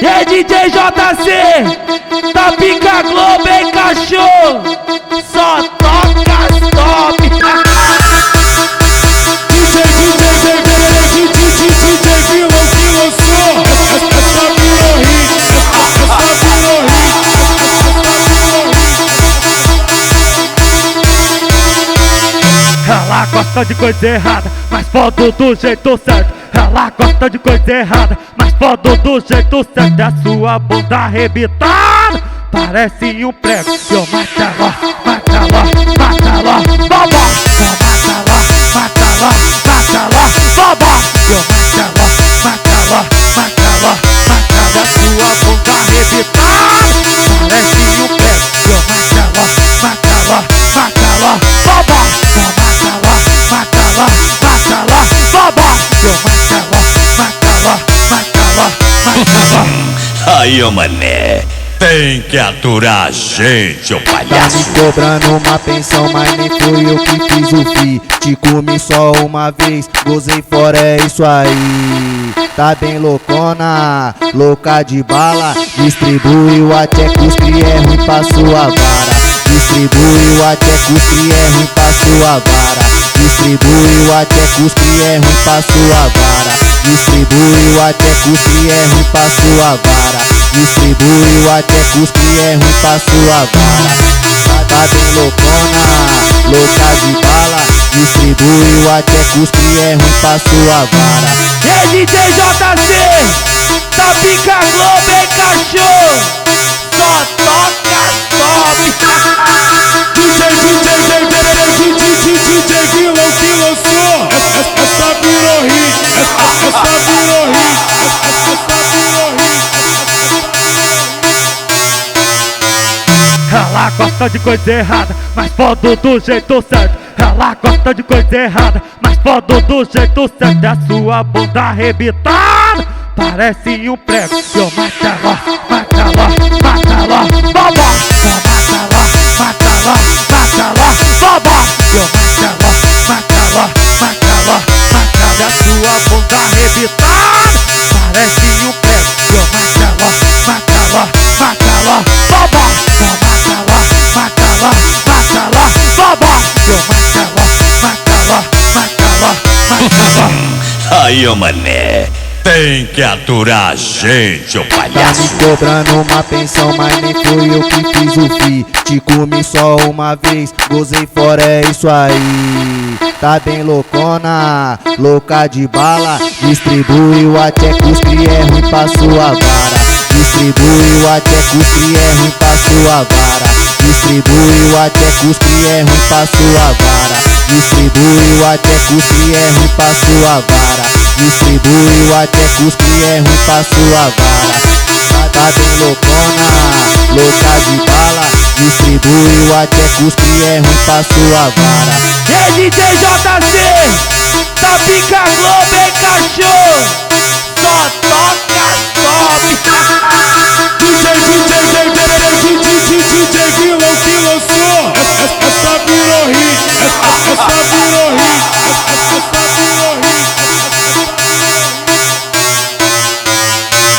E aí, DJ JC, da Pica Globo, hein, cachorro? Só toca as top. DJ que lançou. Essa virou hit. Ela gosta de coisa errada, mas foto do jeito certo. Ela gosta de coisa errada, mas foto do jeito certo. É a sua bunda arrebitada, parece um prego. Eu mato ela, baba. Eu mato ela, baba. Eu mato ela, é a sua bunda arrebitada, parece um prego. Eu mato ela, baba. Aí, ô mané, tem que aturar a gente, ô Tá palhaço. me cobrando uma pensão, mas nem fui eu que fiz o fi. Te comi só uma vez, gozei fora, é isso aí. Tá bem loucona, louca de bala. Distribuiu até cuspe, é ruim pra sua vara. Distribuiu até cuspe, é ruim pra sua vara. Distribuiu até cuspe, é ruim pra sua vara. Distribuiu até cuspe, é ruim pra sua vara. Distribuiu até cuspe, é ruim pra sua vara. Tá bem loucona, louca de bala. Distribuiu até cuspe, é ruim pra sua vara. E aí, DJ JC, da Pica Globo, hein, cachorro? Só toca top. DJ que lançou. Essa virou hit. Ela gosta de coisa errada, mas foto do jeito certo. Ela gosta de coisa errada, mas foto do jeito certo. É a sua bunda arrebitada, parece um prego. Eu mato ela, baba. Eu mato ela, baba. Eu mato ela, é a sua bunda arrebitada, parece um prego. Eu mato ela, baba. Eu mato ela, baba. Eu mato ela. Aí, ô mané, tem que aturar a gente, ô Tá me palhaço. cobrando uma pensão, mas nem fui eu que fiz o fi. Te comi só uma vez, gozei fora, é isso aí. Tá bem loucona, louca de bala. Distribuiu até cuspe, é ruim pra sua vara. Distribuiu até cuspe, é ruim pra sua vara. Distribuiu até cuspe, é ruim pra sua vara. Distribuiu até cuspe, é ruim pra sua vara. Distribuiu até cuspe, é ruim pra sua vara. Tá bem loucona, louca de bala. Distribuiu até cuspe, é ruim pra sua vara. E aí, DJ JC, da Pica Globo, hein, cachorro? Só toca top. DJ